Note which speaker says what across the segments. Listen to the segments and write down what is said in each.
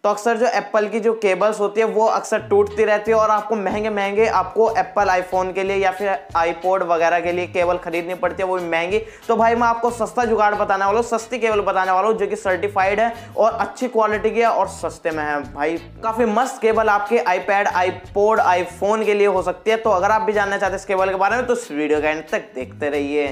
Speaker 1: तो अक्सर जो एप्पल की जो केबल्स होती है वो अक्सर टूटती रहती है और आपको महंगे महंगे आपको एप्पल आईफोन के लिए या फिर आईपॉड वगैरह के लिए केबल खरीदनी पड़ती है, वो भी महंगी। तो भाई मैं आपको सस्ता जुगाड़ बताने वाला हूँ, सस्ती केबल बताने वाला हूँ जो कि सर्टिफाइड है और अच्छी क्वालिटी की है और सस्ते में है। भाई काफी मस्त केबल आपके आईपैड, आईपॉड, आईफोन के लिए हो सकती है। तो अगर आप भी जानना चाहते हैं इस केबल के बारे में तो इस वीडियो के एंड तक देखते रहिए।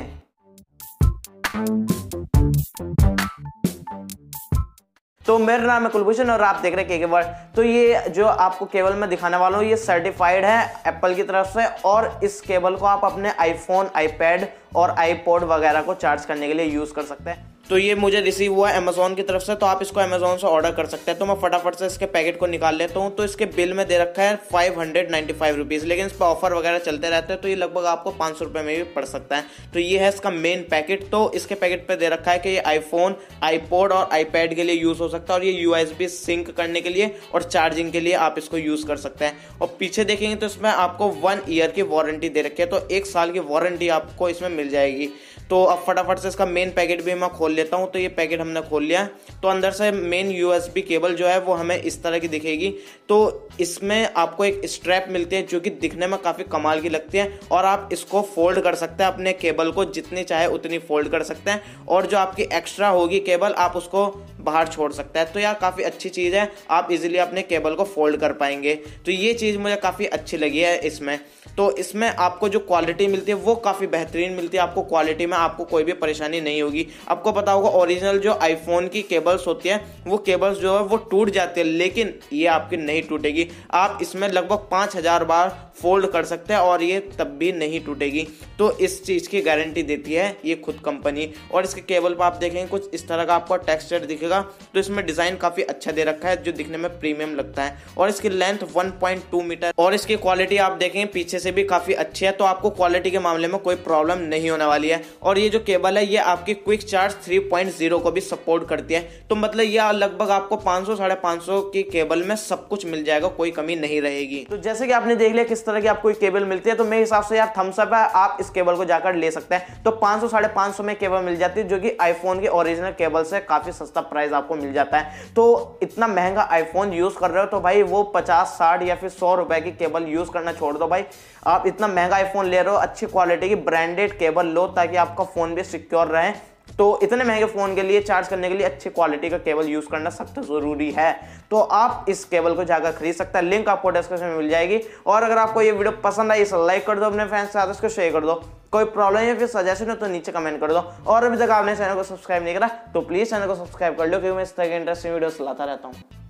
Speaker 1: तो मेरा नाम है कुलभूषण और आप देख रहे हैं केबल। तो ये जो आपको केबल मैं दिखाने वाला हूँ ये सर्टिफाइड है एप्पल की तरफ से और इस केबल को आप अपने आईफोन, आईपैड और आईपॉड वगैरह को चार्ज करने के लिए यूज कर सकते हैं। तो ये मुझे रिसीव हुआ है अमेजोन की तरफ से, तो आप इसको अमेजोन से ऑर्डर कर सकते हैं। तो मैं फटाफट से इसके पैकेट को निकाल लेता हूँ। तो इसके बिल में दे रखा है 595 रुपीज़, लेकिन इस पर ऑफर वगैरह चलते रहते हैं तो ये लगभग आपको 500 रुपये में भी पड़ सकता है। तो ये है इसका मेन पैकेट। तो इसके पैकेट पे दे रखा है कि ये आईफोन, आईपॉड और आईपैड के लिए यूज हो सकता है और ये USB सिंक करने के लिए और चार्जिंग के लिए आप इसको यूज कर सकते हैं। और पीछे देखेंगे तो इसमें आपको 1 ईयर की वारंटी दे रखी है, तो 1 साल की वारंटी आपको इसमें मिल जाएगी। तो अब फटाफट से इसका मेन पैकेट भी मैं खोल लेता हूं। तो ये पैकेट हमने खोल लिया। तो अंदर से मेन USB केबल जो है वो हमें इस तरह की दिखेगी। तो इसमें आपको एक स्ट्रैप मिलती है जो कि दिखने में काफ़ी कमाल की लगती है और आप इसको फोल्ड कर सकते हैं, अपने केबल को जितनी चाहे उतनी फोल्ड कर सकते हैं और जो आपकी एक्स्ट्रा होगी केबल आप उसको बाहर छोड़ सकते हैं। तो यार काफ़ी अच्छी चीज़ है, आप इजीली अपने केबल को फोल्ड कर पाएंगे। तो ये चीज़ मुझे काफ़ी अच्छी लगी है इसमें। तो इसमें आपको जो क्वालिटी मिलती है वो काफ़ी बेहतरीन मिलती है, आपको क्वालिटी में आपको कोई भी परेशानी नहीं होगी। आपको पता होगा ओरिजिनल जो आईफोन की केबल्स होती है वो केबल्स जो है वो टूट जाती है, लेकिन ये आपकी नहीं टूटेगी। आप इसमें लगभग 5000 बार फोल्ड कर सकते हैं और ये तब भी नहीं टूटेगी। तो इस चीज़ की गारंटी देती है ये खुद कंपनी। और इसके केबल पर आप देखेंगे कुछ इस तरह का आपको टेक्सचर दिखेगा। तो इसमें डिज़ाइन काफ़ी अच्छा दे रखा है जो दिखने में प्रीमियम लगता है और इसकी लेंथ 1.2 मीटर और इसकी क्वालिटी आप देखेंगे पीछे से भी काफ़ी अच्छी है। तो आपको क्वालिटी के मामले में कोई प्रॉब्लम नहीं होने वाली है। और ये जो केबल है ये आपकी क्विक चार्ज 3.0 को भी सपोर्ट करती है। तो मतलब ये लगभग आपको 500-550 की केबल में सब कुछ मिल जाएगा, कोई कमी नहीं रहेगी। तो जैसे कि आपने देख लिया किस तरह की आपको केबल मिलती है, तो मेरे हिसाब से यार थम्स अप है, आप इस केबल को जाकर ले सकते हैं। तो 500-550 में केबल मिल जाती है जो कि आईफोन के ओरिजिनल केबल से काफी सस्ता प्राइस आपको मिल जाता है। तो इतना महंगा आईफोन यूज कर रहे हो तो भाई वो 50-60 या फिर 100 रुपए की केबल यूज करना छोड़ दो। भाई आप इतना महंगा आईफोन ले रहे हो, अच्छी क्वालिटी की ब्रांडेड केबल लो ताकि आपका फोन भी सिक्योर रहे। तो इतने महंगे फोन के लिए चार्ज करने के लिए अच्छी क्वालिटी का केबल यूज करना सख्त जरूरी है। तो आप इस केबल को जाकर खरीद सकते हैं, लिंक आपको डिस्क्रिप्शन में मिल जाएगी। और अगर आपको ये वीडियो पसंद आई इसे लाइक कर दो, अपने फ्रेंड्स के साथ इसको शेयर कर दो। कोई प्रॉब्लम या फिर सजेशन हो तो नीचे कमेंट कर दो। और अभी तक आपने चैनल को सब्सक्राइब नहीं करा तो प्लीज चैनल को सब्सक्राइब कर लो क्योंकि मैं इस तरह के इंटरेस्टिंग वीडियोस लाता रहता हूँ।